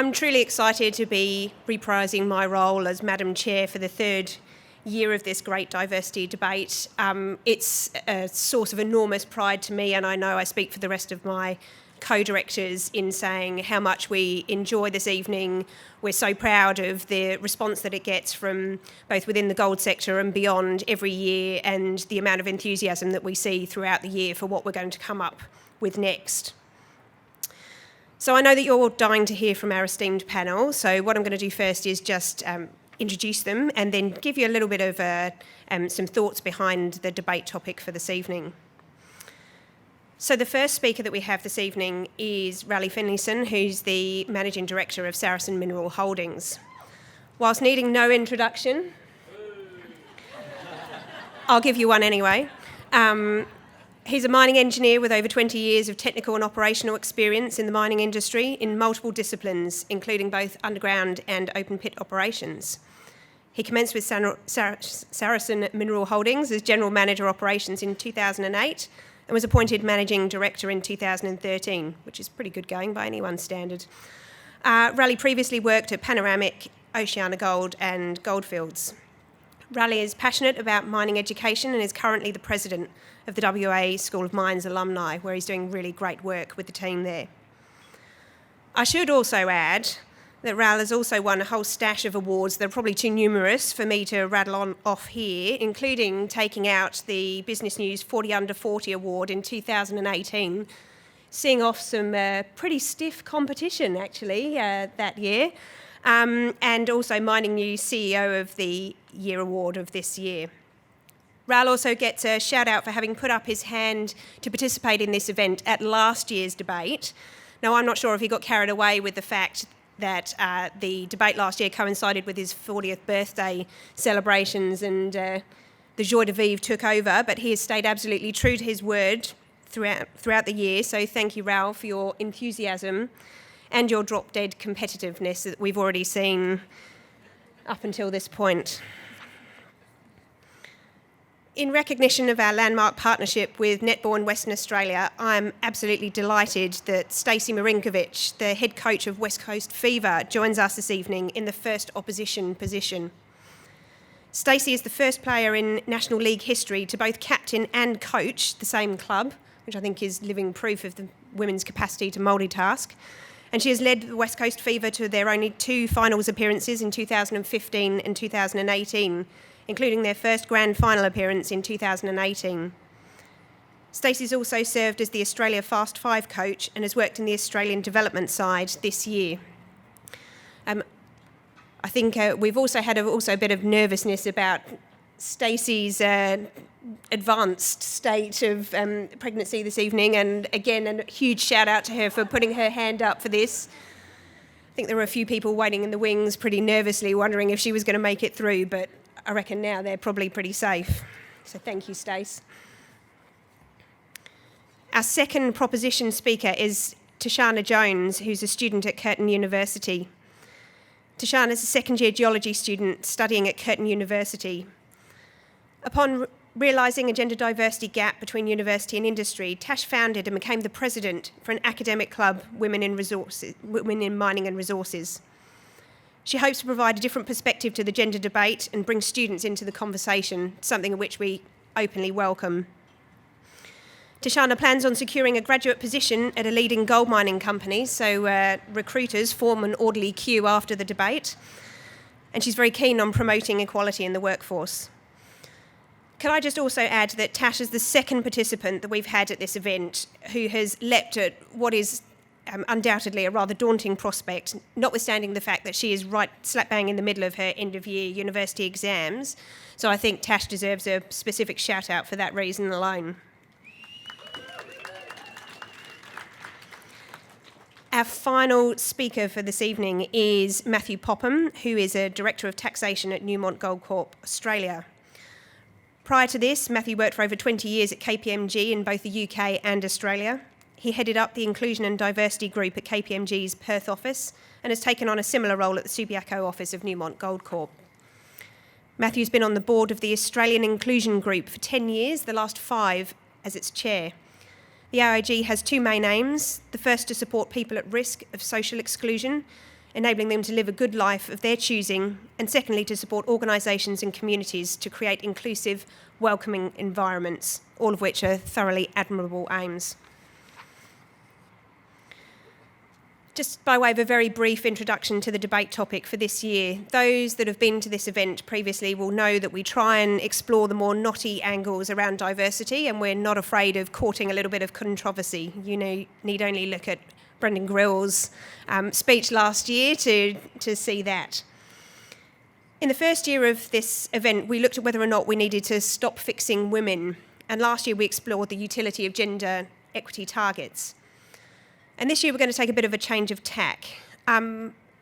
I'm truly excited to be reprising my role as Madam Chair for the third year of this great diversity debate. It's a source of enormous pride to me, and I know I speak for the rest of my co-directors in saying how much we enjoy this evening. We're so proud of the response that it gets from both within the gold sector and beyond every year, and the amount of enthusiasm that we see throughout the year for what we're going to come up with next. So I know that you're all dying to hear from our esteemed panel, so what I'm going to do first is just introduce them and then give you a little bit of some thoughts behind the debate topic for this evening. So the first speaker that we have this evening is Raleigh Finlayson, who's the Managing Director of Saracen Mineral Holdings. Whilst needing no introduction, I'll give you one anyway. He's a mining engineer with over 20 years of technical and operational experience in the mining industry in multiple disciplines, including both underground and open pit operations. He commenced with Saracen Mineral Holdings as General Manager Operations in 2008 and was appointed Managing Director in 2013, which is pretty good going by anyone's standard. Raleigh previously worked at Panoramic, Oceana Gold and Goldfields. Raleigh is passionate about mining education and is currently the President of the WA School of Mines alumni, where he's doing really great work with the team there. I should also add that Ral has also won a whole stash of awards that are probably too numerous for me to rattle on off here, including taking out the Business News 40 Under 40 Award in 2018, seeing off some pretty stiff competition, actually, that year, and also Mining News CEO of the Year Award of this year. Ral also gets a shout out for having put up his hand to participate in this event at last year's debate. Now, I'm not sure if he got carried away with the fact that the debate last year coincided with his 40th birthday celebrations and the joie de vivre took over, but he has stayed absolutely true to his word throughout the year. So thank you, Ral, for your enthusiasm and your drop-dead competitiveness that we've already seen up until this point. In recognition of our landmark partnership with Netball Western Australia, I'm absolutely delighted that Stacey Marinkovic, the head coach of West Coast Fever, joins us this evening in the first opposition position. Stacey is the first player in National League history to both captain and coach the same club, which I think is living proof of the women's capacity to multitask. And she has led the West Coast Fever to their only two finals appearances in 2015 and 2018, including their first grand final appearance in 2018. Stacey's also served as the Australia Fast Five coach and has worked in the Australian development side this year. I think we've also had a bit of nervousness about Stacey's advanced state of pregnancy this evening, and again, a huge shout out to her for putting her hand up for this. I think there were a few people waiting in the wings pretty nervously, wondering if she was going to make it through, but I reckon now they're probably pretty safe. So thank you, Stace. Our second proposition speaker is Tashana Jones, who's a student at Curtin University. Tashana is a second-year geology student studying at Curtin University. Upon realising a gender diversity gap between university and industry, Tash founded and became the president for an academic club, Women in Mining and Resources. She hopes to provide a different perspective to the gender debate and bring students into the conversation, something which we openly welcome. Tashana plans on securing a graduate position at a leading gold mining company, so recruiters form an orderly queue after the debate, and she's very keen on promoting equality in the workforce. Can I just also add that Tash is the second participant that we've had at this event who has leapt at what is undoubtedly a rather daunting prospect, notwithstanding the fact that she is right slap bang in the middle of her end-of-year university exams. So I think Tash deserves a specific shout-out for that reason alone. Our final speaker for this evening is Matthew Popham, who is a Director of Taxation at Newmont Gold Corp Australia. Prior to this, Matthew worked for over 20 years at KPMG in both the UK and Australia. He headed up the Inclusion and Diversity Group at KPMG's Perth office and has taken on a similar role at the Subiaco office of Newmont Gold Corp. Matthew's been on the board of the Australian Inclusion Group for 10 years, the last 5 as its chair. The IIG has 2 main aims. The first, to support people at risk of social exclusion, enabling them to live a good life of their choosing, and secondly, to support organisations and communities to create inclusive, welcoming environments, all of which are thoroughly admirable aims. Just by way of a very brief introduction to the debate topic for this year, those that have been to this event previously will know that we try and explore the more knotty angles around diversity, and we're not afraid of courting a little bit of controversy. You know, need only look at Brendan Grill's speech last year to see that. In the first year of this event, we looked at whether or not we needed to stop fixing women, and last year we explored the utility of gender equity targets. And this year we're going to take a bit of a change of tack.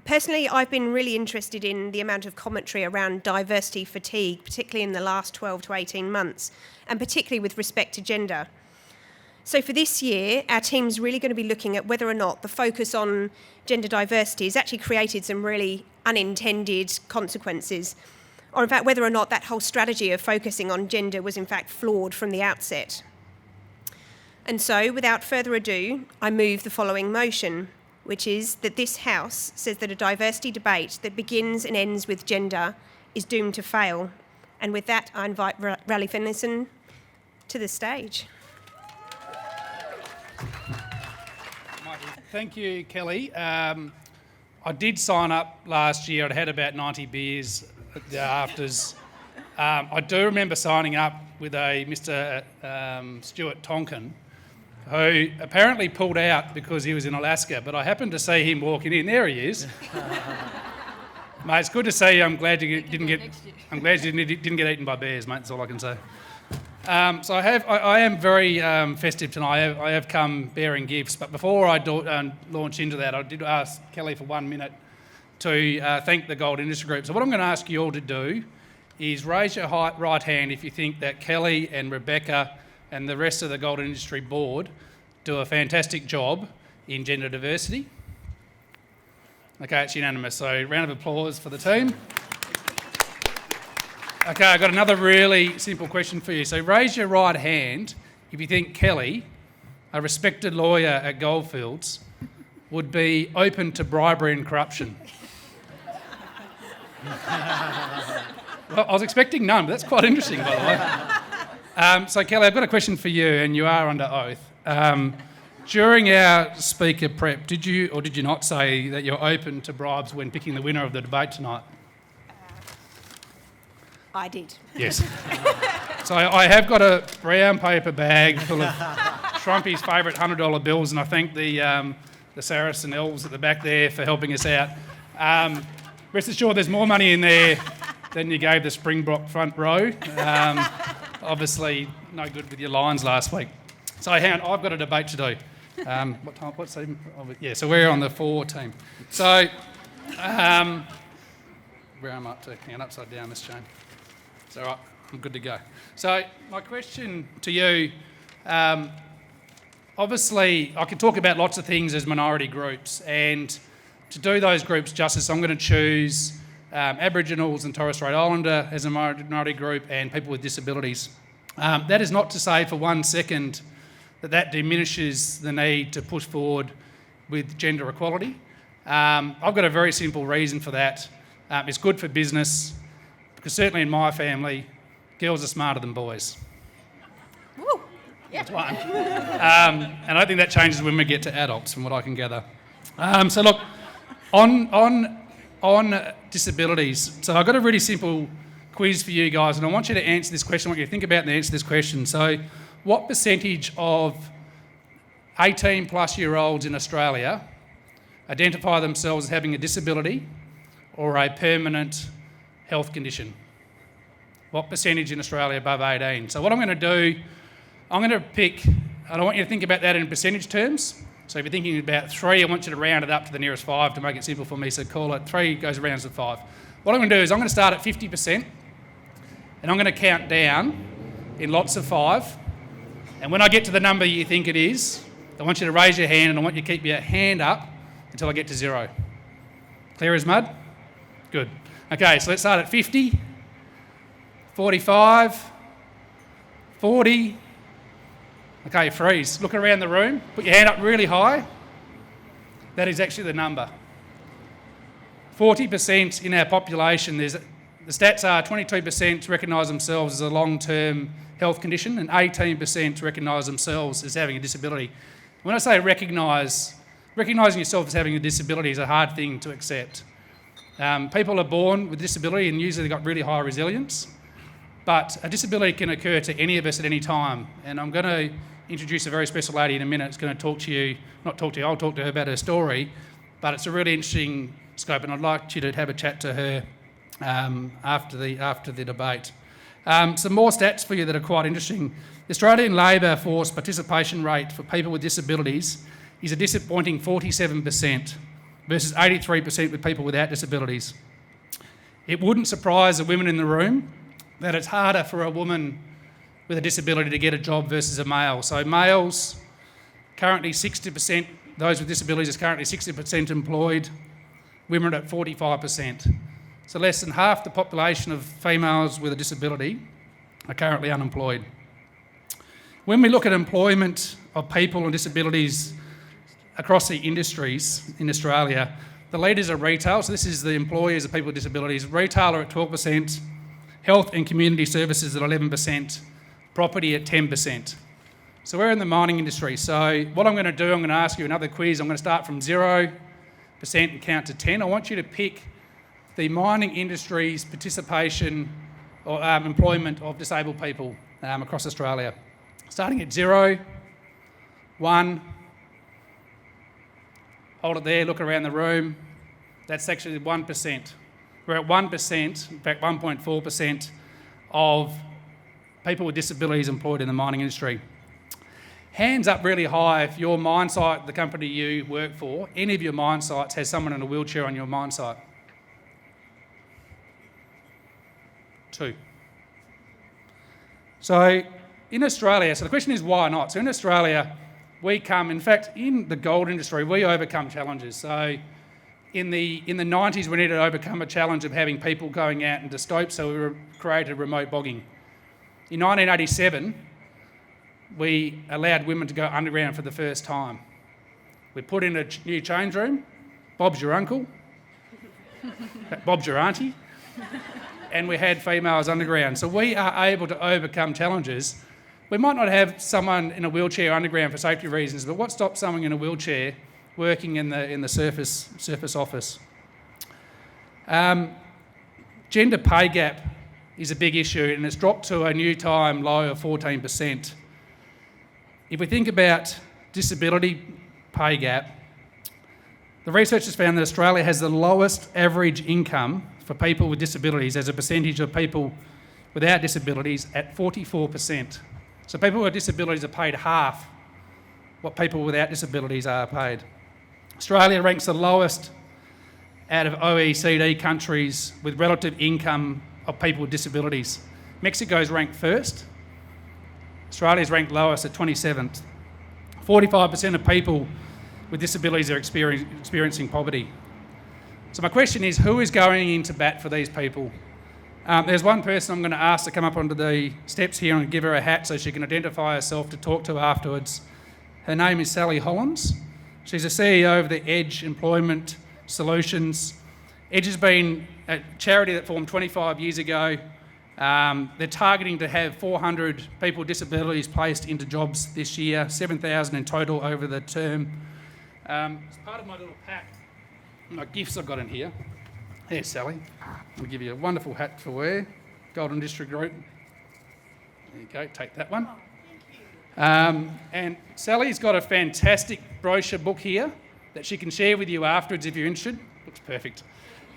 Personally, I've been really interested in the amount of commentary around diversity fatigue, particularly in the last 12 to 18 months, and particularly with respect to gender. So for this year, our team's really going to be looking at whether or not the focus on gender diversity has actually created some really unintended consequences, or in fact whether or not that whole strategy of focusing on gender was in fact flawed from the outset. And so, without further ado, I move the following motion, which is that this House says that a diversity debate that begins and ends with gender is doomed to fail. And with that, I invite Raleigh Finlayson to the stage. Thank you, Kelly. I did sign up last year. I'd had about 90 beers at the afters. I do remember signing up with a Mr. Stuart Tonkin, who apparently pulled out because he was in Alaska, but I happened to see him walking in. There he is. Mate, it's good to see you. I'm glad you didn't get eaten by bears, mate. That's all I can say. So I am very festive tonight. I have come bearing gifts, but before I launch into that, I did ask Kelly for 1 minute to thank the Gold Industry Group. So what I'm going to ask you all to do is raise your right hand if you think that Kelly and Rebecca and the rest of the Gold Industry Board do a fantastic job in gender diversity. Okay, it's unanimous, so round of applause for the team. Okay, I've got another really simple question for you. So raise your right hand if you think Kelly, a respected lawyer at Goldfields, would be open to bribery and corruption. Well, I was expecting none, but that's quite interesting, by the way. So, Kelly, I've got a question for you, and you are under oath. During our speaker prep, did you or did you not say that you're open to bribes when picking the winner of the debate tonight? I did. Yes. So I have got a brown paper bag full of Trumpy's favourite $100 bills, and I thank the Saracen elves at the back there for helping us out. Rest assured there's more money in there than you gave the Springbok front row. Obviously, no good with your lines last week. So, hang on, I've got a debate to do. What time? What's the? Yeah, so we're on the 4 team. So, where am I up to? Hang on, upside down, Miss Jane. It's all right, I'm good to go. So, my question to you, obviously, I could talk about lots of things as minority groups, and to do those groups justice, I'm going to choose Aboriginals and Torres Strait Islander as a minority group and people with disabilities. That is not to say for 1 second that diminishes the need to push forward with gender equality. I've got a very simple reason for that. It's good for business, because certainly in my family, girls are smarter than boys. Woo! Yeah. That's one. And I think that changes when we get to adults, from what I can gather. So look, on disabilities, so I've got a really simple quiz for you guys, and I want you to answer this question. I want you to think about and answer this question. So, what percentage of 18 plus year olds in Australia identify themselves as having a disability or a permanent health condition? What percentage in Australia above 18? So what I'm going to do, I'm going to pick, and I want you to think about that in percentage terms. So if you're thinking about 3, I want you to round it up to the nearest 5 to make it simple for me. So call it 3 goes around to 5. What I'm going to do is I'm going to start at 50%, and I'm going to count down in lots of 5. And when I get to the number you think it is, I want you to raise your hand, and I want you to keep your hand up until I get to 0. Clear as mud? Good. Okay, so let's start at 50, 45, 40. Okay, freeze. Look around the room. Put your hand up really high. That is actually the number. 40% in our population, the stats are 22% recognise themselves as a long-term health condition and 18% recognise themselves as having a disability. When I say recognising yourself as having a disability is a hard thing to accept. People are born with disability and usually they've got really high resilience, but a disability can occur to any of us at any time. And I'm going to introduce a very special lady in a minute. It's going to I'll talk to her about her story, but it's a really interesting scope and I'd like you to have a chat to her after the debate. Some more stats for you that are quite interesting. The Australian labour force participation rate for people with disabilities is a disappointing 47% versus 83% with people without disabilities. It wouldn't surprise the women in the room that it's harder for a woman with a disability to get a job versus a male. So males, currently 60%, those with disabilities are currently 60% employed, women are at 45%. So less than half the population of females with a disability are currently unemployed. When we look at employment of people with disabilities across the industries in Australia, the leaders are retail, so this is the employers of people with disabilities. Retail are at 12%, health and community services at 11%, property at 10%. So we're in the mining industry. So what I'm going to do, I'm going to ask you another quiz. I'm going to start from 0% and count to 10. I want you to pick the mining industry's participation or employment of disabled people across Australia. Starting at 0, 1, hold it there, look around the room. That's actually 1%. We're at 1%, in fact 1.4% of people with disabilities employed in the mining industry. Hands up really high if your mine site, the company you work for, any of your mine sites has someone in a wheelchair on your mine site. 2. So in Australia, so the question is why not? So in Australia, in fact, in the gold industry, we overcome challenges. So in the 90s, we needed to overcome a challenge of having people going out into stopes, so we created remote bogging. In 1987, we allowed women to go underground for the first time. We put in a new change room. Bob's your uncle. Bob's your auntie. And we had females underground. So we are able to overcome challenges. We might not have someone in a wheelchair underground for safety reasons, but what stops someone in a wheelchair working in the surface office? Gender pay gap is a big issue, and it's dropped to a new time low of 14%. If we think about disability pay gap, the researchers found that Australia has the lowest average income for people with disabilities as a percentage of people without disabilities at 44%. So people with disabilities are paid half what people without disabilities are paid. Australia ranks the lowest out of OECD countries with relative income of people with disabilities. Mexico's ranked first. Australia's ranked lowest at 27th. 45% of people with disabilities are experiencing poverty. So my question is, who is going into bat for these people? There's one person I'm going to ask to come up onto the steps here and give her a hat so she can identify herself to talk to afterwards. Her name is Sally Hollins. She's the CEO of the Edge Employment Solutions. Edge has been a charity that formed 25 years ago. They're targeting to have 400 people with disabilities placed into jobs this year, 7,000 in total over the term. As part of my little pack, my gifts I've got in here. Here's Sally. I'll give you a wonderful hat for wear. Golden District Group. There you go, take that one. And Sally's got a fantastic brochure book here that she can share with you afterwards if you're interested. Looks perfect.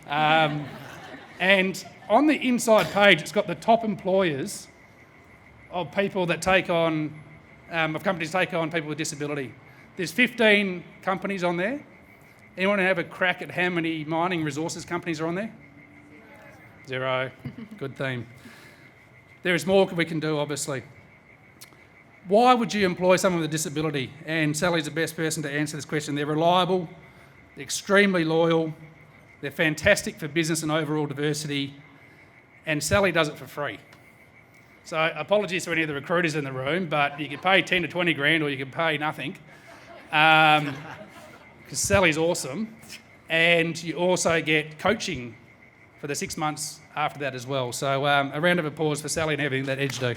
And on the inside page, it's got the top employers of people that take on, of companies take on people with disability. There's 15 companies on there. Anyone have a crack at how many mining resources companies are on there? 0. Good theme. There is more we can do, obviously. Why would you employ someone with a disability? And Sally's the best person to answer this question. They're reliable, they're extremely loyal, they're fantastic for business and overall diversity, and Sally does it for free. So apologies to any of the recruiters in the room, but you can pay 10 to 20 grand or you can pay nothing. Because Sally's awesome, and you also get coaching for the 6 months after that as well. So a round of applause for Sally and everything that Edge do.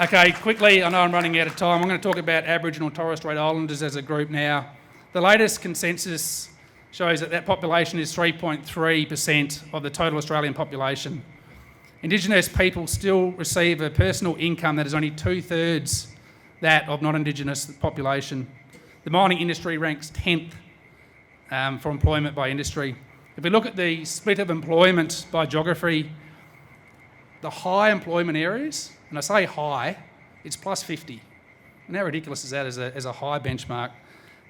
Okay, quickly, I know I'm running out of time. I'm going to talk about Aboriginal and Torres Strait Islanders as a group now. The latest consensus shows that population is 3.3% of the total Australian population. Indigenous people still receive a personal income that is only 2/3 that of non-Indigenous population. The mining industry ranks 10th for employment by industry. If we look at the split of employment by geography, the high employment areas, and I say high, it's plus 50. And how ridiculous is that as a high benchmark?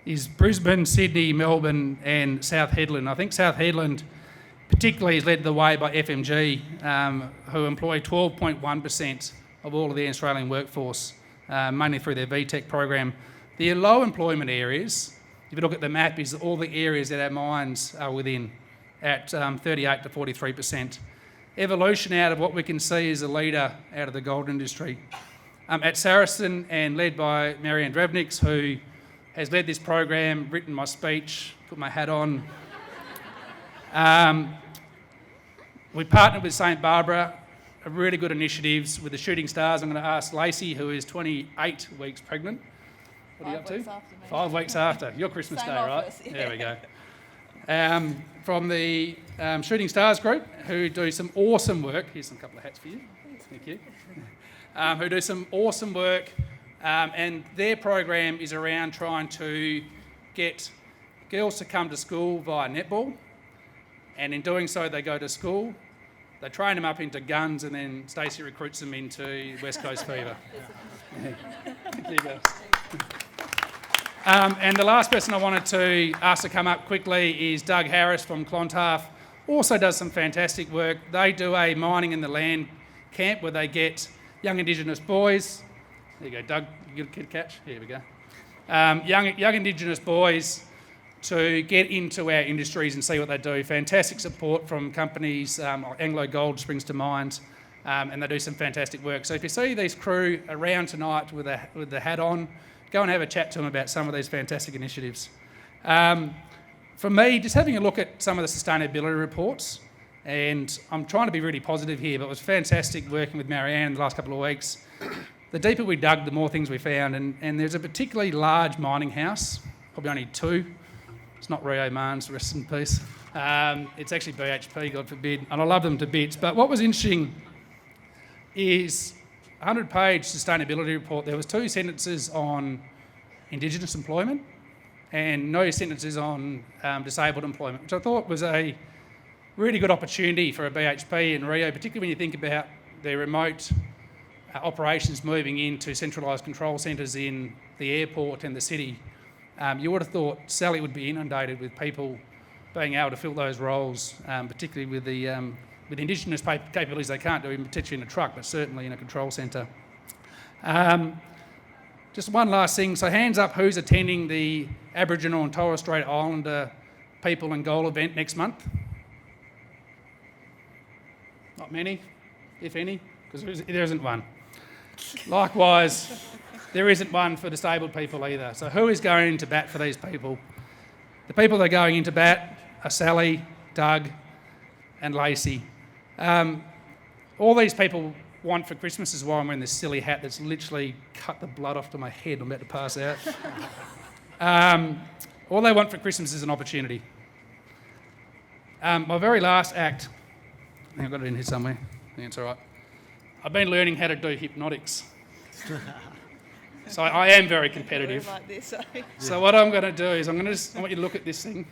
Is Brisbane, Sydney, Melbourne and South Headland. I think South Headland particularly is led the way by FMG, who employ 12.1% of all of the Australian workforce, mainly through their VTech program. The low employment areas, if you look at the map, is all the areas that our mines are within at 38 to 43%. Evolution out of what we can see as a leader out of the gold industry. At Saracen and led by Marianne Dravniks, who has led this program, written my speech, put my hat on. We partnered with St Barbara, a really good initiatives with the Shooting Stars. I'm going to ask Lacey, who is 28 weeks pregnant. What are you up to? 5 weeks after me. 5 weeks after. Your Christmas Same day, office, right? yeah. There we go. From the Shooting Stars group, who do some awesome work. Here's a couple of hats for you. Thank you. Who do some awesome work. And their program is around trying to get girls to come to school via netball. And in doing so, they go to school, they train them up into guns, and then Stacey recruits them into West Coast Fever. Thank you, guys. And the last person I wanted to ask to come up quickly is Doug Harris from Clontarf. Also does some fantastic work. They do a mining in the land camp where they get young Indigenous boys. There you go, Doug. You get a catch? Here we go. Young Indigenous boys to get into our industries and see what they do. Fantastic support from companies, Anglo Gold springs to mind, and they do some fantastic work. So if you see these crew around tonight with the hat on, go and have a chat to them about some of these fantastic initiatives. For me, just having a look at some of the sustainability reports, and I'm trying to be really positive here, but it was fantastic working with Marianne the last couple of weeks. The deeper we dug, the more things we found, and there's a particularly large mining house, probably only 2. It's not Rio Mans, rest in peace. It's actually BHP, God forbid, and I love them to bits. But what was interesting is a 100-page sustainability report. There was 2 sentences on Indigenous employment and no sentences on disabled employment, which I thought was a really good opportunity for a BHP and Rio, particularly when you think about their remote operations moving into centralised control centres in the airport and the city. You would have thought Sally would be inundated with people being able to fill those roles, particularly with the Indigenous capabilities they can't do, even potentially in a truck, but certainly in a control centre. Just one last thing. So hands up, who's attending the Aboriginal and Torres Strait Islander People and Goal event next month? Not many, if any, because there isn't one. Likewise, there isn't one for disabled people either. So who is going into bat for these people? The people that are going into bat are Sally, Doug and Lacey. All these people want for Christmas is why I'm wearing this silly hat that's literally cut the blood off to my head. I'm about to pass out. All they want for Christmas is an opportunity. My very last act, I think I've got it in here somewhere. I think it's all right. I've been learning how to do hypnotics. So I am very competitive. Like this, So what I'm going to do is I want you to look at this thing.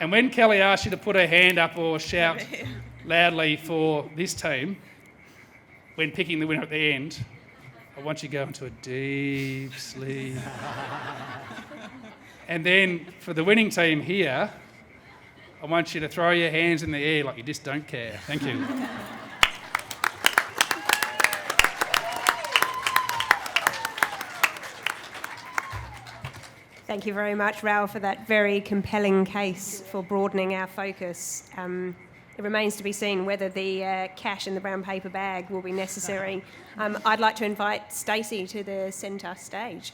And when Kelly asks you to put her hand up or shout loudly for this team, when picking the winner at the end, I want you to go into a deep sleep. And then for the winning team here, I want you to throw your hands in the air like you just don't care. Thank you. Thank you very much, Raoul, for that very compelling case for broadening our focus. It remains to be seen whether the cash in the brown paper bag will be necessary. I'd like to invite Stacey to the centre stage.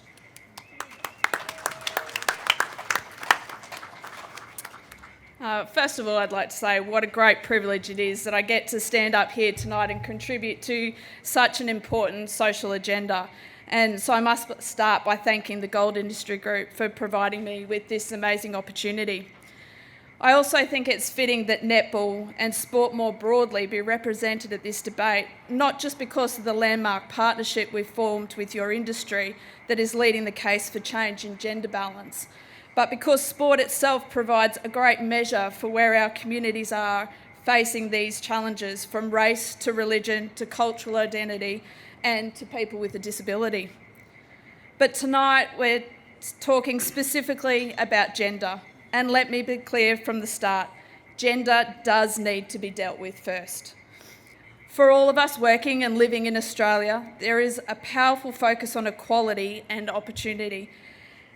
First of all, I'd like to say what a great privilege it is that I get to stand up here tonight and contribute to such an important social agenda. And so I must start by thanking the Gold Industry Group for providing me with this amazing opportunity. I also think it's fitting that netball and sport more broadly be represented at this debate, not just because of the landmark partnership we've formed with your industry that is leading the case for change in gender balance, but because sport itself provides a great measure for where our communities are facing these challenges, from race to religion to cultural identity and to people with a disability. But tonight we're talking specifically about gender, and let me be clear from the start, gender does need to be dealt with first. For all of us working and living in Australia, there is a powerful focus on equality and opportunity,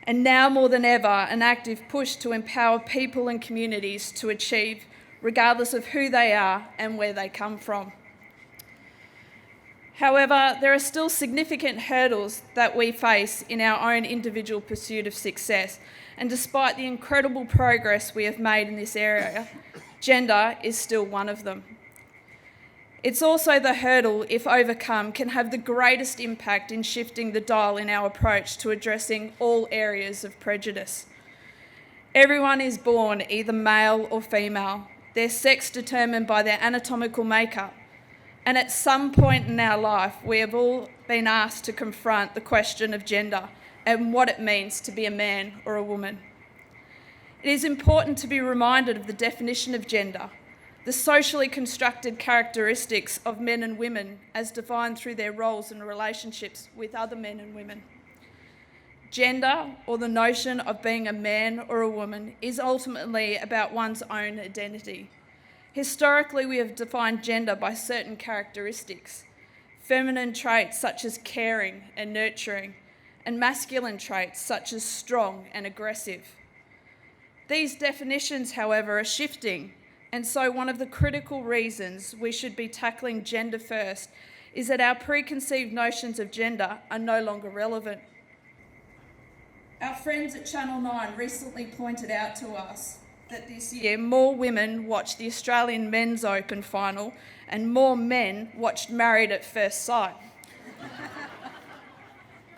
and now more than ever, an active push to empower people and communities to achieve, regardless of who they are and where they come from. However, there are still significant hurdles that we face in our own individual pursuit of success, and despite the incredible progress we have made in this area, gender is still one of them. It's also the hurdle, if overcome, can have the greatest impact in shifting the dial in our approach to addressing all areas of prejudice. Everyone is born either male or female, their sex determined by their anatomical makeup, and at some point in our life, we have all been asked to confront the question of gender and what it means to be a man or a woman. It is important to be reminded of the definition of gender, the socially constructed characteristics of men and women as defined through their roles and relationships with other men and women. Gender, or the notion of being a man or a woman, is ultimately about one's own identity. Historically, we have defined gender by certain characteristics: feminine traits such as caring and nurturing, and masculine traits such as strong and aggressive. These definitions, however, are shifting, and so one of the critical reasons we should be tackling gender first is that our preconceived notions of gender are no longer relevant. Our friends at Channel 9 recently pointed out to us that this year more women watched the Australian Men's Open final and more men watched Married at First Sight.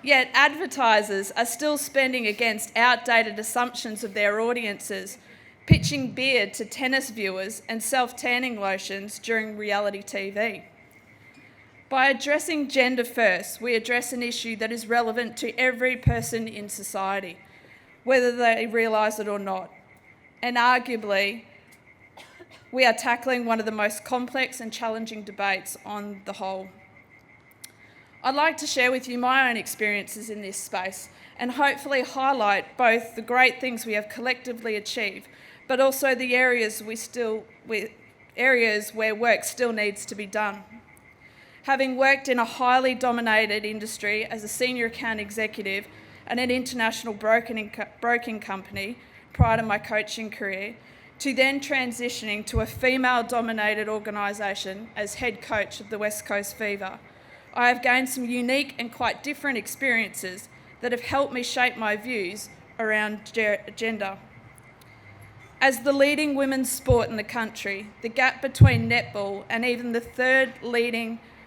Yet advertisers are still spending against outdated assumptions of their audiences, pitching beer to tennis viewers and self-tanning lotions during reality TV. By addressing gender first, we address an issue that is relevant to every person in society, whether they realise it or not. And arguably, we are tackling one of the most complex and challenging debates on the whole. I'd like to share with you my own experiences in this space and hopefully highlight both the great things we have collectively achieved, but also the areas where work still needs to be done. Having worked in a highly dominated industry as a senior account executive at an international broking company prior to my coaching career, to then transitioning to a female-dominated organisation as head coach of the West Coast Fever, I have gained some unique and quite different experiences that have helped me shape my views around gender. As the leading women's sport in the country, the gap between netball and even the third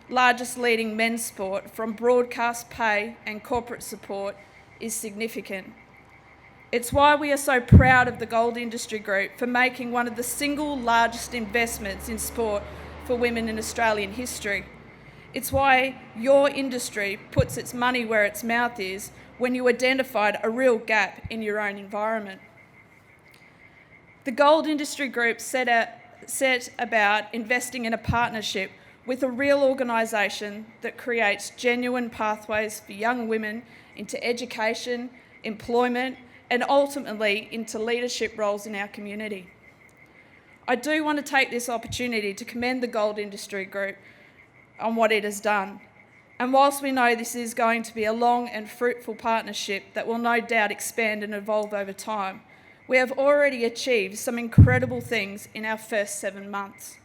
largest leading men's sport from broadcast pay and corporate support is significant. It's why we are so proud of the Gold Industry Group for making one of the single largest investments in sport for women in Australian history. It's why your industry puts its money where its mouth is when you identified a real gap in your own environment. The Gold Industry Group set about investing in a partnership with a real organisation that creates genuine pathways for young women into education, employment, and ultimately into leadership roles in our community. I do want to take this opportunity to commend the Gold Industry Group on what it has done. And whilst we know this is going to be a long and fruitful partnership that will no doubt expand and evolve over time, we have already achieved some incredible things in our first 7 months.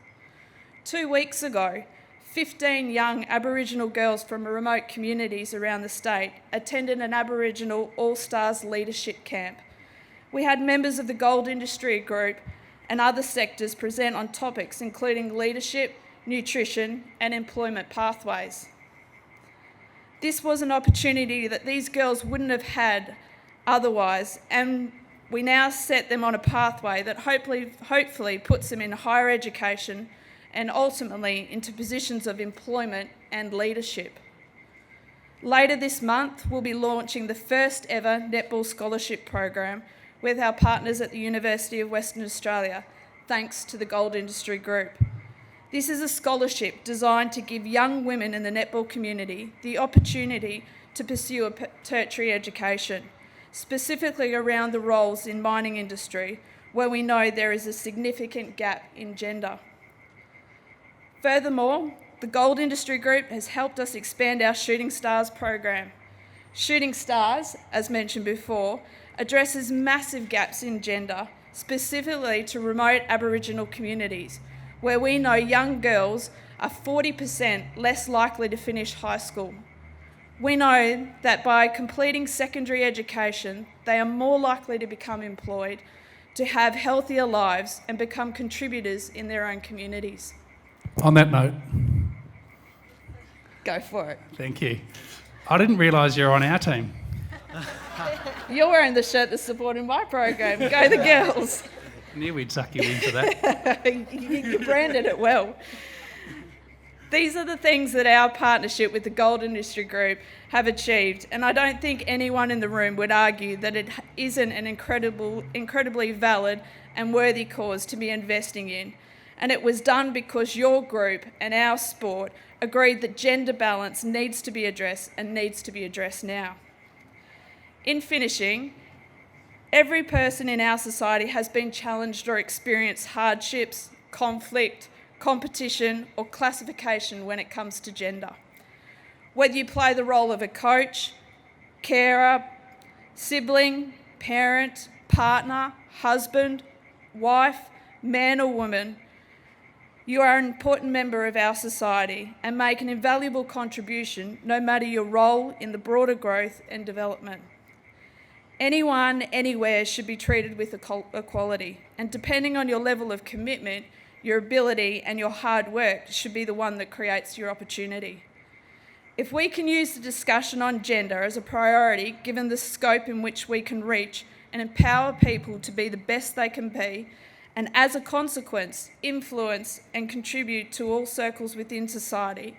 2 weeks ago, 15 young Aboriginal girls from remote communities around the state attended an Aboriginal All-Stars leadership camp. We had members of the Gold Industry Group and other sectors present on topics including leadership, nutrition, and employment pathways. This was an opportunity that these girls wouldn't have had otherwise, and we now set them on a pathway that hopefully puts them in higher education and ultimately into positions of employment and leadership. Later this month, we'll be launching the first ever netball scholarship program with our partners at the University of Western Australia, thanks to the Gold Industry Group. This is a scholarship designed to give young women in the netball community the opportunity to pursue a tertiary education, specifically around the roles in mining industry, where we know there is a significant gap in gender. Furthermore, the Gold Industry Group has helped us expand our Shooting Stars program. Shooting Stars, as mentioned before, addresses massive gaps in gender, specifically to remote Aboriginal communities, where we know young girls are 40% less likely to finish high school. We know that by completing secondary education, they are more likely to become employed, to have healthier lives, and become contributors in their own communities. On that note, Go for it. thank you. I didn't realise you're on our team. You're wearing the shirt that's supporting my program. Go the girls. I knew we'd suck you into that. You branded it well. These are the things that our partnership with the Gold Industry Group have achieved, and I don't think anyone in the room would argue that it isn't an incredibly valid and worthy cause to be investing in. And it was done because your group and our sport agreed that gender balance needs to be addressed and needs to be addressed now. In finishing, every person in our society has been challenged or experienced hardships, conflict, competition, or classification when it comes to gender. Whether you play the role of a coach, carer, sibling, parent, partner, husband, wife, man or woman, you are an important member of our society and make an invaluable contribution no matter your role in the broader growth and development. Anyone, anywhere should be treated with equality, and depending on your level of commitment, your ability and your hard work should be the one that creates your opportunity. If we can use the discussion on gender as a priority, given the scope in which we can reach and empower people to be the best they can be, and as a consequence, influence and contribute to all circles within society,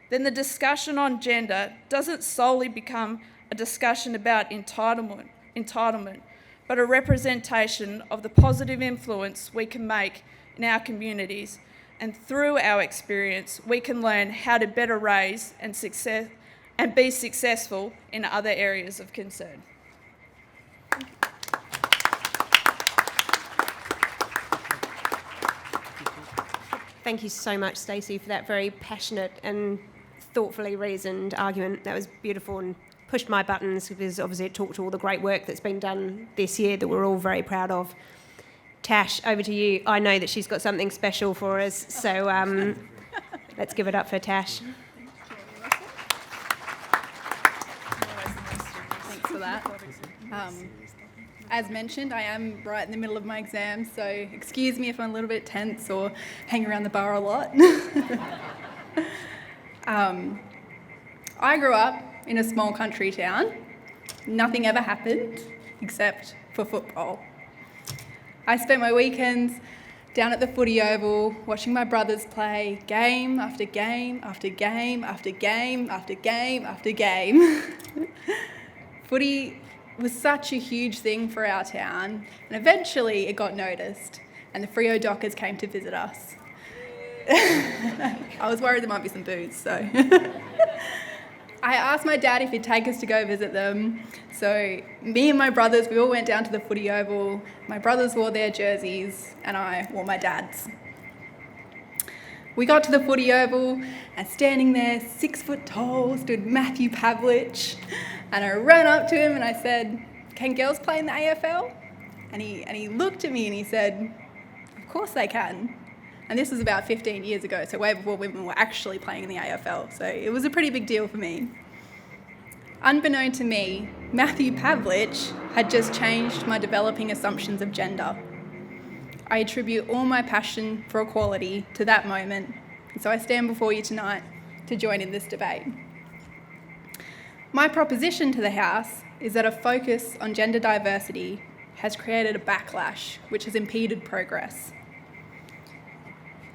then the discussion on gender doesn't solely become a discussion about entitlement, but a representation of the positive influence we can make in our communities, and through our experience, we can learn how to better raise and be successful in other areas of concern. Thank you so much, Stacey, for that very passionate and thoughtfully reasoned argument. That was beautiful and pushed my buttons, because obviously it talked to all the great work that's been done this year that we're all very proud of. Tash, over to you. I know that she's got something special for us, so let's give it up for Tash. Thanks for that. As mentioned, I am right in the middle of my exams, so excuse me if I'm a little bit tense or hang around the bar a lot. I grew up in a small country town. Nothing ever happened except for football. I spent my weekends down at the footy oval watching my brothers play game after game after game after game after game after game. Footy was such a huge thing for our town, and eventually it got noticed and the Freo Dockers came to visit us. I was worried there might be some booze, so I asked my dad if he'd take us to go visit them. So me and my brothers, we all went down to the footy oval. My brothers wore their jerseys and I wore my dad's. We got to the footy oval, and standing there, 6 foot tall, stood Matthew Pavlich. And I ran up to him and I said, "Can girls play in the AFL?" And he looked at me and he said, "Of course they can." And this was about 15 years ago, so way before women were actually playing in the AFL. So it was a pretty big deal for me. Unbeknown to me, Matthew Pavlich had just changed my developing assumptions of gender. I attribute all my passion for equality to that moment, and so I stand before you tonight to join in this debate. My proposition to the House is that a focus on gender diversity has created a backlash which has impeded progress.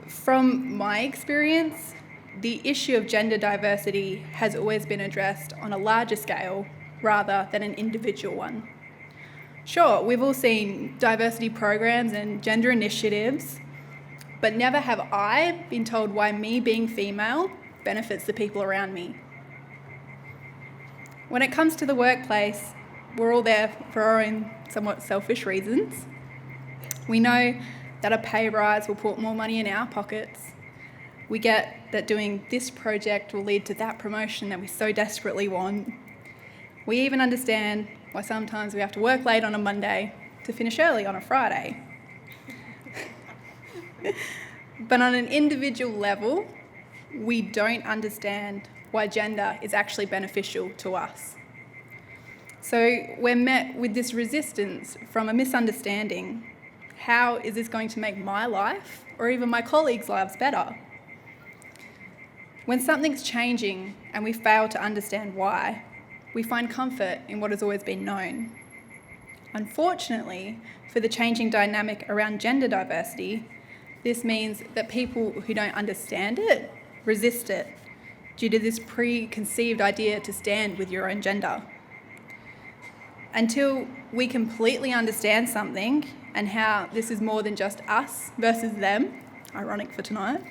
From my experience, the issue of gender diversity has always been addressed on a larger scale rather than an individual one. Sure, we've all seen diversity programs and gender initiatives, but never have I been told why me being female benefits the people around me. When it comes to the workplace, we're all there for our own somewhat selfish reasons. We know that a pay rise will put more money in our pockets. We get that doing this project will lead to that promotion that we so desperately want. We even understand why sometimes we have to work late on a Monday to finish early on a Friday. But on an individual level, we don't understand why gender is actually beneficial to us. So we're met with this resistance from a misunderstanding. How is this going to make my life or even my colleagues' lives better? When something's changing and we fail to understand why, we find comfort in what has always been known. Unfortunately, for the changing dynamic around gender diversity, this means that people who don't understand it resist it due to this preconceived idea to stand with your own gender. Until we completely understand something and how this is more than just us versus them, ironic for tonight,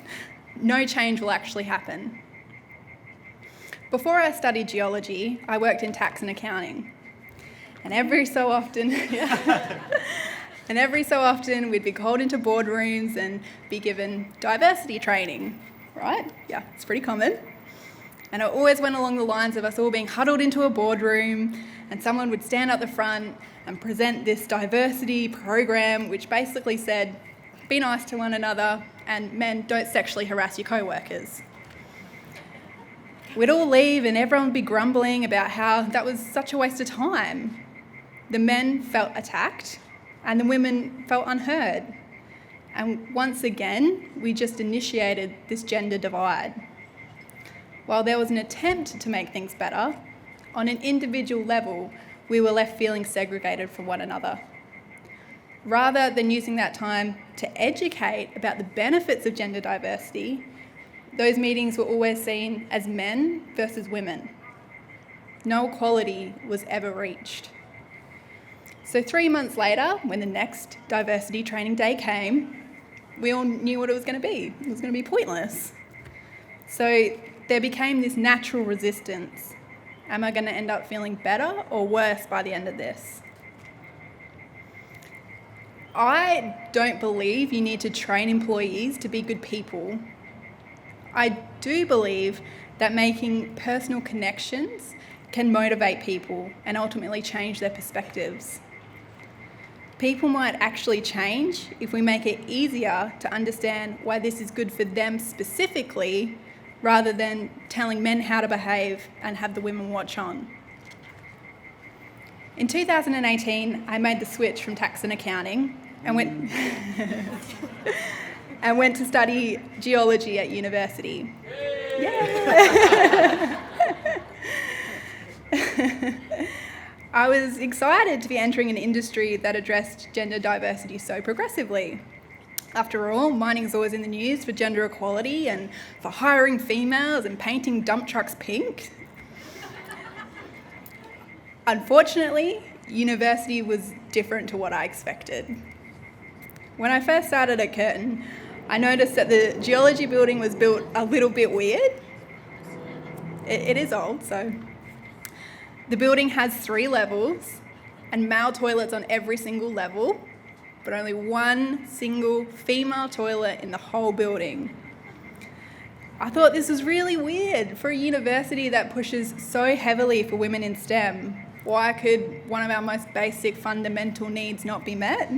no change will actually happen. Before I studied geology, I worked in tax and accounting. And every so often we'd be called into boardrooms and be given diversity training, right? Yeah, it's pretty common. And it always went along the lines of us all being huddled into a boardroom and someone would stand up the front and present this diversity program which basically said, be nice to one another and men, don't sexually harass your co-workers. We'd all leave and everyone would be grumbling about how that was such a waste of time. The men felt attacked and the women felt unheard. And once again, we just initiated this gender divide. While there was an attempt to make things better, on an individual level, we were left feeling segregated from one another. Rather than using that time to educate about the benefits of gender diversity, those meetings were always seen as men versus women. No equality was ever reached. So 3 months later, when the next diversity training day came, we all knew what it was going to be. It was going to be pointless. So there became this natural resistance. Am I going to end up feeling better or worse by the end of this? I don't believe you need to train employees to be good people. I do believe that making personal connections can motivate people and ultimately change their perspectives. People might actually change if we make it easier to understand why this is good for them specifically, rather than telling men how to behave and have the women watch on. In 2018, I made the switch from tax and accounting and went to study geology at university. Yeah. I was excited to be entering an industry that addressed gender diversity so progressively. After all, mining's always in the news for gender equality and for hiring females and painting dump trucks pink. Unfortunately, university was different to what I expected. When I first started at Curtin, I noticed that the geology building was built a little bit weird. It is old, so. The building has 3 levels and male toilets on every single level, but only one single female toilet in the whole building. I thought this was really weird for a university that pushes so heavily for women in STEM. Why could one of our most basic fundamental needs not be met?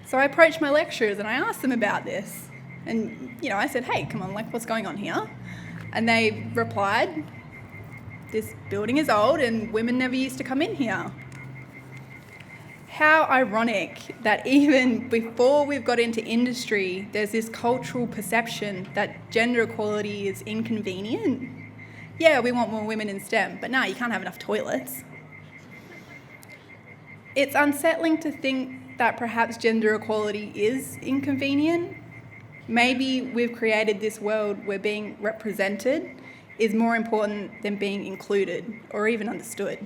So I approached my lecturers and I asked them about this. And, I said, hey, come on, what's going on here? And they replied, this building is old and women never used to come in here. How ironic that even before we've got into industry, there's this cultural perception that gender equality is inconvenient. Yeah, we want more women in STEM, but no, you can't have enough toilets. It's unsettling to think that perhaps gender equality is inconvenient. Maybe we've created this world where being represented is more important than being included or even understood.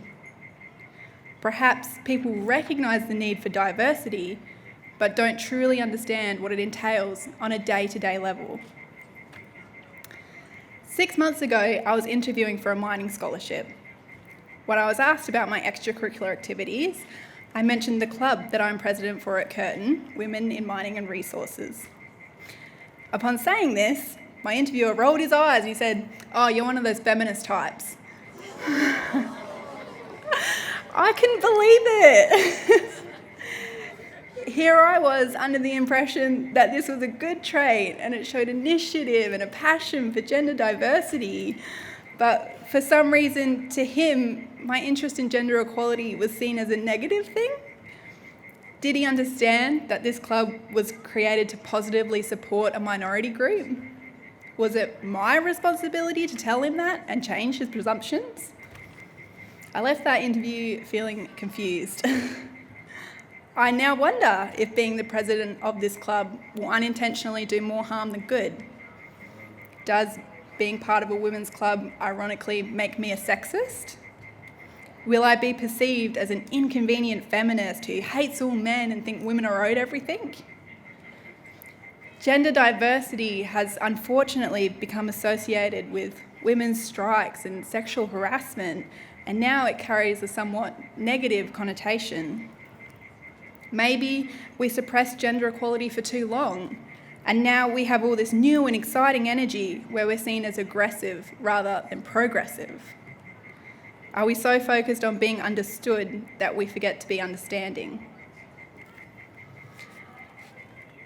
Perhaps people recognise the need for diversity, but don't truly understand what it entails on a day-to-day level. 6 months ago, I was interviewing for a mining scholarship. When I was asked about my extracurricular activities, I mentioned the club that I'm president for at Curtin, Women in Mining and Resources. Upon saying this, my interviewer rolled his eyes and he said, "Oh, you're one of those feminist types." I couldn't believe it. Here I was under the impression that this was a good trait and it showed initiative and a passion for gender diversity. But for some reason, to him, my interest in gender equality was seen as a negative thing. Did he understand that this club was created to positively support a minority group? Was it my responsibility to tell him that and change his presumptions? I left that interview feeling confused. I now wonder if being the president of this club will unintentionally do more harm than good. Does being part of a women's club ironically make me a sexist? Will I be perceived as an inconvenient feminist who hates all men and think women are owed everything? Gender diversity has unfortunately become associated with women's strikes and sexual harassment, and now it carries a somewhat negative connotation. Maybe we suppressed gender equality for too long, and now we have all this new and exciting energy where we're seen as aggressive rather than progressive. Are we so focused on being understood that we forget to be understanding?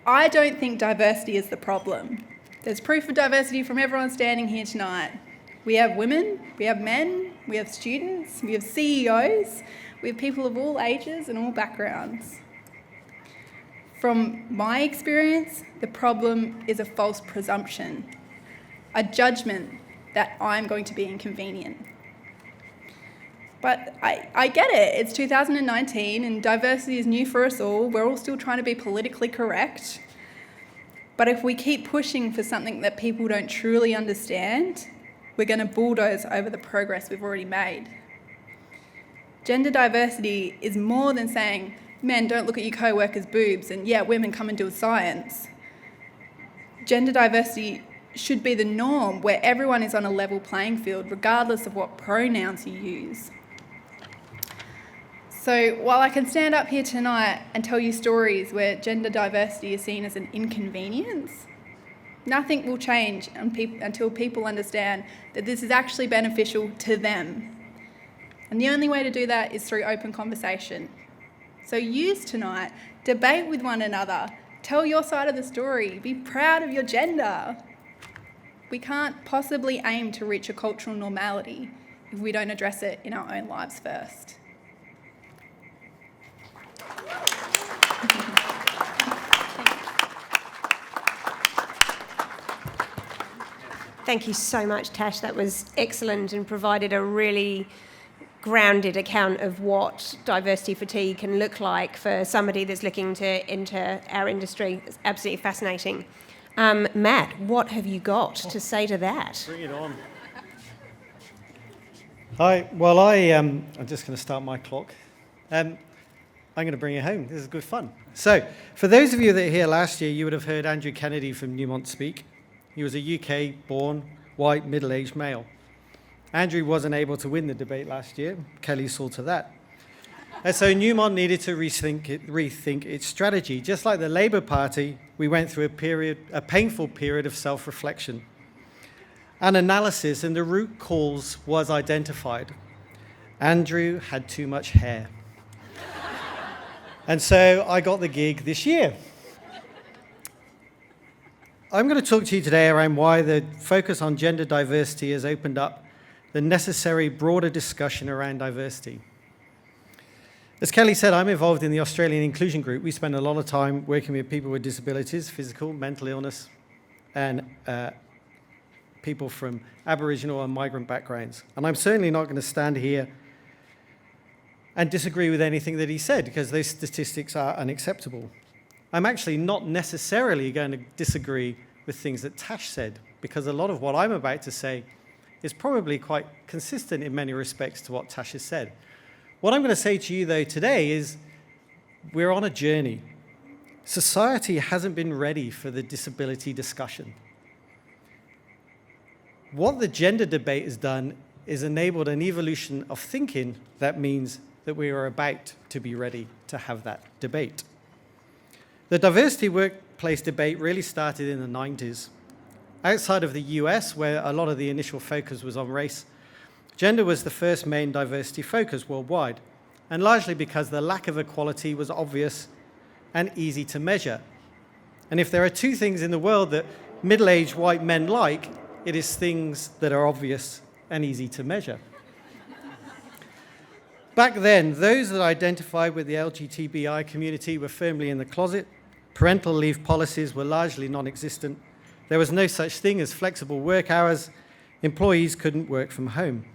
I don't think diversity is the problem. There's proof of diversity from everyone standing here tonight. We have women, we have men, we have students, we have CEOs, we have people of all ages and all backgrounds. From my experience, the problem is a false presumption, a judgment that I'm going to be inconvenient. But I get it, it's 2019 and diversity is new for us all. We're all still trying to be politically correct. But if we keep pushing for something that people don't truly understand, we're going to bulldoze over the progress we've already made. Gender diversity is more than saying, men, don't look at your co-workers' boobs, and yeah, women come and do science. Gender diversity should be the norm where everyone is on a level playing field, regardless of what pronouns you use. So while I can stand up here tonight and tell you stories where gender diversity is seen as an inconvenience, nothing will change until people understand that this is actually beneficial to them. And the only way to do that is through open conversation. So use tonight, debate with one another, tell your side of the story, be proud of your gender. We can't possibly aim to reach a cultural normality if we don't address it in our own lives first. Thank you so much, Tash. That was excellent and provided a really grounded account of what diversity fatigue can look like for somebody that's looking to enter our industry. It's absolutely fascinating. Matt, what have you got to say to that? Bring it on. Hi. Well, I'm just going to start my clock. I'm going to bring it home. This is good fun. So, for those of you that were here last year, you would have heard Andrew Kennedy from Newmont speak. He was a UK-born, white, middle-aged male. Andrew wasn't able to win the debate last year. Kelly saw to that. And so Newmont needed to rethink its strategy. Just like the Labour Party, we went through a painful period of self-reflection. An analysis, and the root cause was identified. Andrew had too much hair. And so I got the gig this year. I'm going to talk to you today around why the focus on gender diversity has opened up the necessary broader discussion around diversity. As Kelly said, I'm involved in the Australian Inclusion Group. We spend a lot of time working with people with disabilities, physical, mental illness, and people from Aboriginal and migrant backgrounds. And I'm certainly not going to stand here and disagree with anything that he said, because those statistics are unacceptable. I'm actually not necessarily going to disagree with things that Tash said, because a lot of what I'm about to say is probably quite consistent in many respects to what Tash has said. What I'm going to say to you, though, today is we're on a journey. Society hasn't been ready for the disability discussion. What the gender debate has done is enabled an evolution of thinking that means that we are about to be ready to have that debate. The diversity workplace debate really started in the 90s. Outside of the US, where a lot of the initial focus was on race, gender was the first main diversity focus worldwide, and largely because the lack of equality was obvious and easy to measure. And if there are two things in the world that middle-aged white men like, it is things that are obvious and easy to measure. Back then, those that identified with the LGBTI community were firmly in the closet. Parental leave policies were largely non-existent. There was no such thing as flexible work hours. Employees couldn't work from home.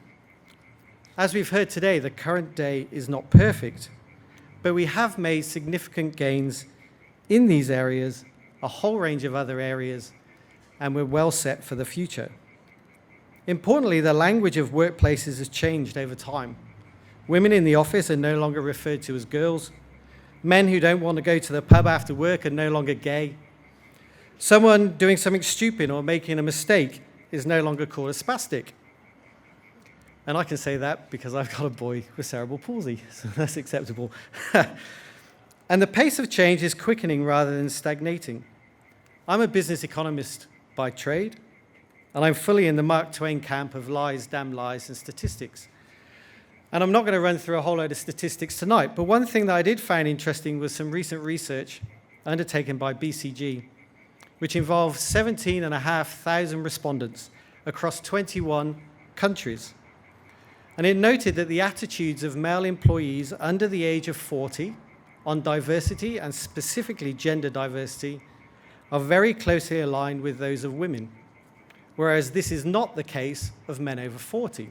As we've heard today, the current day is not perfect, but we have made significant gains in these areas, a whole range of other areas, and we're well set for the future. Importantly, the language of workplaces has changed over time. Women in the office are no longer referred to as girls. Men who don't want to go to the pub after work are no longer gay. Someone doing something stupid or making a mistake is no longer called a spastic. And I can say that because I've got a boy with cerebral palsy, so that's acceptable. And the pace of change is quickening rather than stagnating. I'm a business economist by trade, and I'm fully in the Mark Twain camp of lies, damn lies, and statistics. And I'm not going to run through a whole load of statistics tonight, but one thing that I did find interesting was some recent research undertaken by BCG, which involved 17,500 respondents across 21 countries. And it noted that the attitudes of male employees under the age of 40 on diversity, and specifically gender diversity, are very closely aligned with those of women, whereas this is not the case of men over 40.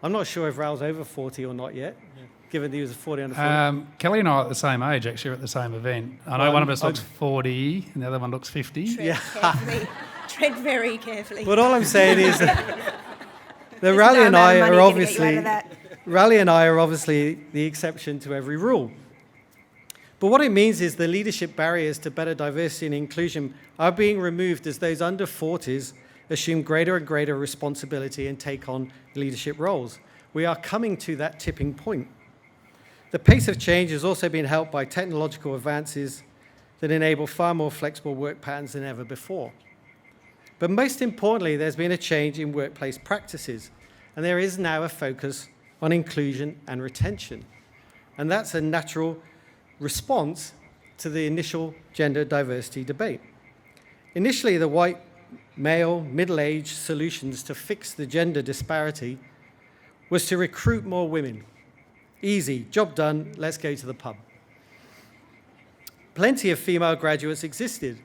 I'm not sure if Raul's over 40 or not yet, given that he was 40 under 40. Kelly and I are at the same age, actually, we're at the same event. I know one of us looks 40 and the other one looks 50. Tread very carefully. But all I'm saying is that Rally and I are obviously the exception to every rule. But what it means is the leadership barriers to better diversity and inclusion are being removed as those under 40s assume greater and greater responsibility and take on leadership roles. We are coming to that tipping point. The pace of change has also been helped by technological advances that enable far more flexible work patterns than ever before. But most importantly, there's been a change in workplace practices, and there is now a focus on inclusion and retention. And that's a natural response to the initial gender diversity debate. Initially, the white, male, middle-aged solutions to fix the gender disparity was to recruit more women. Easy, job done, let's go to the pub. Plenty of female graduates existed.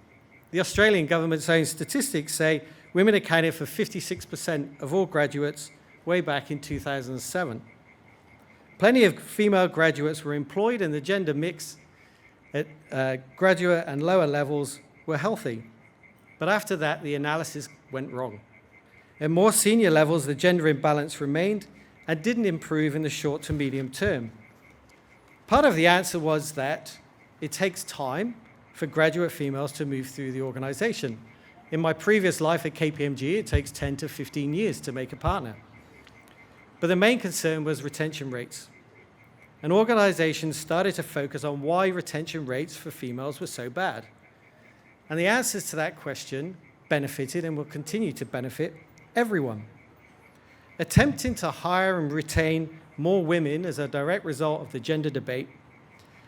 The Australian government's own statistics say women accounted for 56% of all graduates way back in 2007. Plenty of female graduates were employed, and the gender mix at graduate and lower levels were healthy. But after that, the analysis went wrong. At more senior levels, the gender imbalance remained and didn't improve in the short to medium term. Part of the answer was that it takes time for graduate females to move through the organization. In my previous life at KPMG, it takes 10 to 15 years to make a partner. But the main concern was retention rates. And organizations started to focus on why retention rates for females were so bad. And the answers to that question benefited and will continue to benefit everyone. Attempting to hire and retain more women as a direct result of the gender debate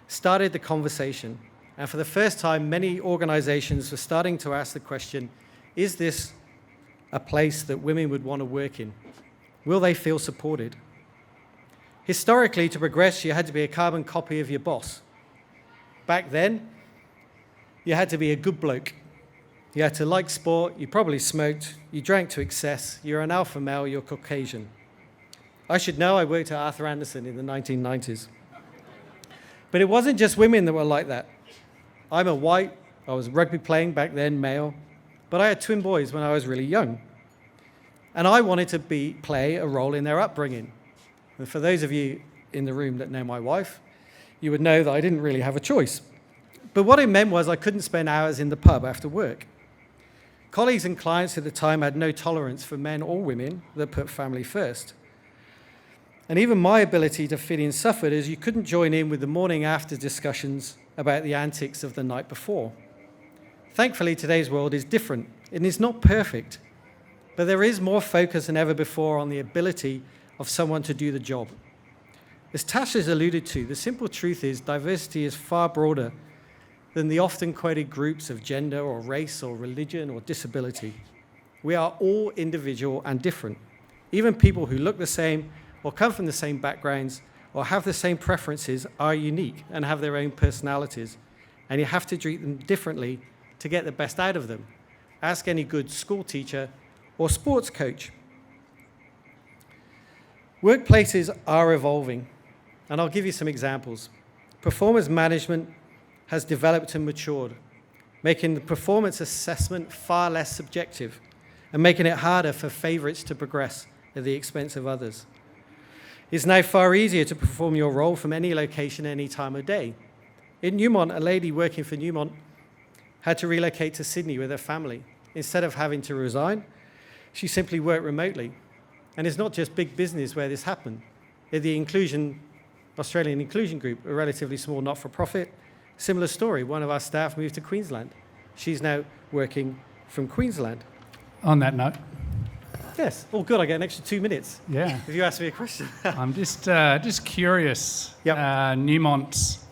started the conversation. And for the first time, many organizations were starting to ask the question, is this a place that women would want to work in? Will they feel supported? Historically, to progress, you had to be a carbon copy of your boss. Back then, you had to be a good bloke. You had to like sport, you probably smoked, you drank to excess, you're an alpha male, you're Caucasian. I should know I worked at Arthur Andersen in the 1990s. But it wasn't just women that were like that. I'm a white, I was rugby playing back then, male, but I had twin boys when I was really young. And I wanted to play a role in their upbringing. And for those of you in the room that know my wife, you would know that I didn't really have a choice. But what it meant was I couldn't spend hours in the pub after work. Colleagues and clients at the time had no tolerance for men or women that put family first. And even my ability to fit in suffered as you couldn't join in with the morning after discussions about the antics of the night before. Thankfully, today's world is different. It is not perfect, but there is more focus than ever before on the ability of someone to do the job. As Tash has alluded to, the simple truth is diversity is far broader than the often quoted groups of gender or race or religion or disability. We are all individual and different. Even people who look the same or come from the same backgrounds or have the same preferences are unique and have their own personalities, and you have to treat them differently to get the best out of them. Ask any good school teacher or sports coach. Workplaces are evolving, and I'll give you some examples. Performance management has developed and matured, making the performance assessment far less subjective and making it harder for favourites to progress at the expense of others. It's now far easier to perform your role from any location, any time of day. In Newmont, a lady working for Newmont had to relocate to Sydney with her family. Instead of having to resign, she simply worked remotely. And it's not just big business where this happened. At the Australian Inclusion Group, a relatively small not-for-profit, similar story. One of our staff moved to Queensland. She's now working from Queensland. On that note. Yes. Oh, good. I get an extra 2 minutes. Yeah. If you ask me a question. I'm just curious. Yep. Newmont's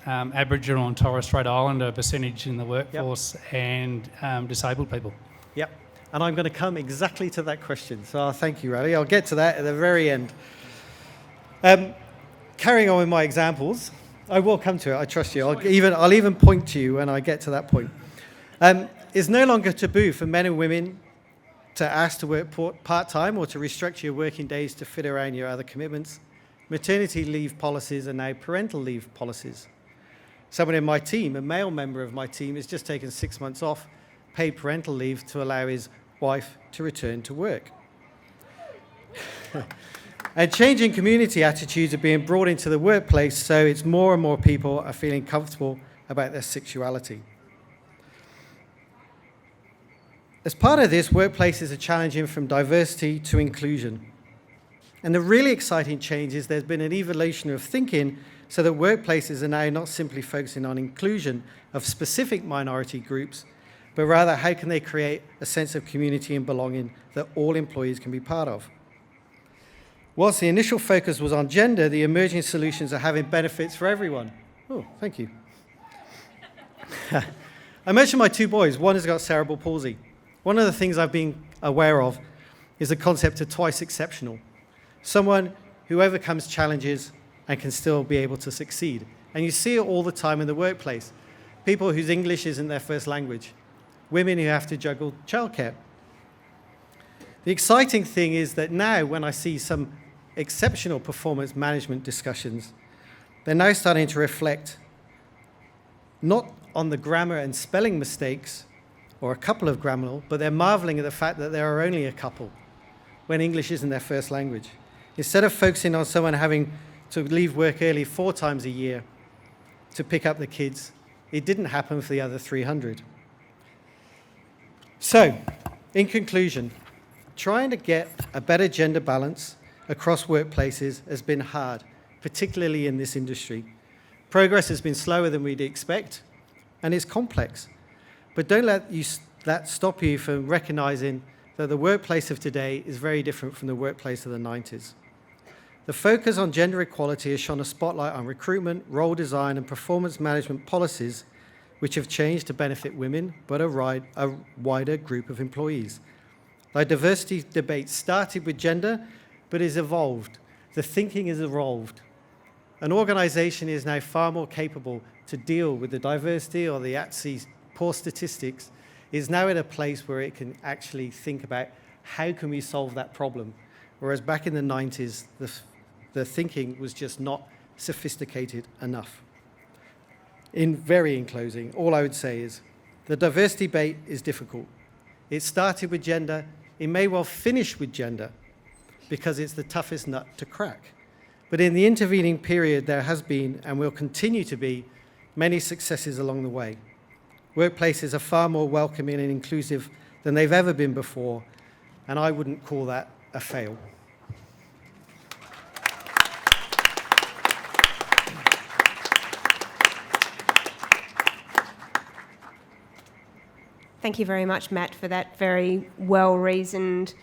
Aboriginal and Torres Strait Islander percentage in the workforce and disabled people. Yep. And I'm going to come exactly to that question. So thank you, Riley. I'll get to that at the very end. Carrying on with my examples, I will come to it. I trust you. I'll even point to you when I get to that point. It's no longer taboo for men and women to ask to work part-time or to restructure your working days to fit around your other commitments. Maternity leave policies are now parental leave policies. Someone in my team, a male member of my team, has just taken 6 months off paid parental leave to allow his wife to return to work. And changing community attitudes are being brought into the workplace, so it's more and more people are feeling comfortable about their sexuality. As part of this, workplaces are challenging from diversity to inclusion. And the really exciting change is there's been an evolution of thinking so that workplaces are now not simply focusing on inclusion of specific minority groups, but rather how can they create a sense of community and belonging that all employees can be part of. Whilst the initial focus was on gender, the emerging solutions are having benefits for everyone. Oh, thank you. I mentioned my two boys. One has got cerebral palsy. One of the things I've been aware of is the concept of twice exceptional. Someone who overcomes challenges and can still be able to succeed. And you see it all the time in the workplace. People whose English isn't their first language. Women who have to juggle childcare. The exciting thing is that now when I see some exceptional performance management discussions, they're now starting to reflect not on the grammar and spelling mistakes or a couple of grammar, but they're marveling at the fact that there are only a couple when English isn't their first language. Instead of focusing on someone having to leave work early 4 times a year to pick up the kids, it didn't happen for the other 300. So, in conclusion, trying to get a better gender balance across workplaces has been hard, particularly in this industry. Progress has been slower than we'd expect, and it's complex. But don't let that stop you from recognizing that the workplace of today is very different from the workplace of the 90s. The focus on gender equality has shone a spotlight on recruitment, role design, and performance management policies which have changed to benefit women, but a wider group of employees. The diversity debate started with gender, but has evolved The thinking has evolved. An organisation is now far more capable to deal with the diversity or the ATSI poor statistics, is now in a place where it can actually think about how can we solve that problem. Whereas back in the 90s, the thinking was just not sophisticated enough. In closing, all I would say is the diversity debate is difficult. It started with gender. It may well finish with gender because it's the toughest nut to crack. But in the intervening period, there has been, and will continue to be, many successes along the way. Workplaces are far more welcoming and inclusive than they've ever been before, and I wouldn't call that a fail. Thank you very much, Matt, for that very well-reasoned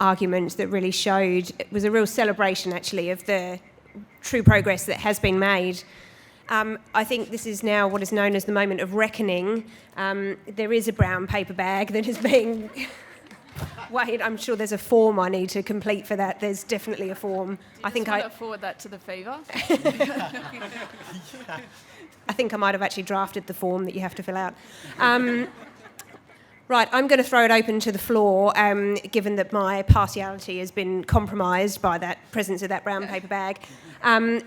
argument that really showed, it was a real celebration, actually, of the true progress that has been made. I think this is now what is known as the moment of reckoning. There is a brown paper bag that is being... Wait, I'm sure there's a form I need to complete for that. There's definitely a form. I think I forward that to the Fever. I think I might have actually drafted the form that you have to fill out. Right, I'm going to throw it open to the floor, given that my partiality has been compromised by that presence of that brown paper bag.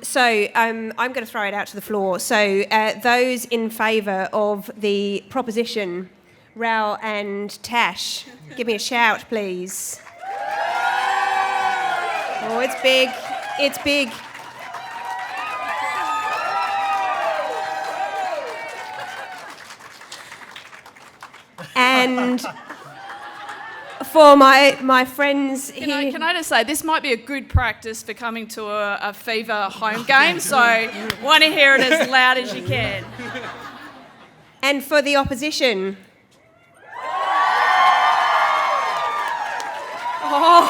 So I'm going to throw it out to the floor. So those in favour of the proposition, Rao and Tash, give me a shout, please. Oh, it's big. It's big. And for my friends here... Can I just say, this might be a good practice for coming to a Fever home game, so want to hear it as loud as you can. And for the opposition... Oh,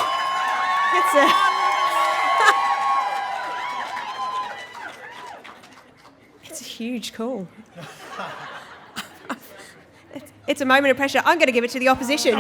it's a huge call. It's a moment of pressure. I'm going to give it to the opposition.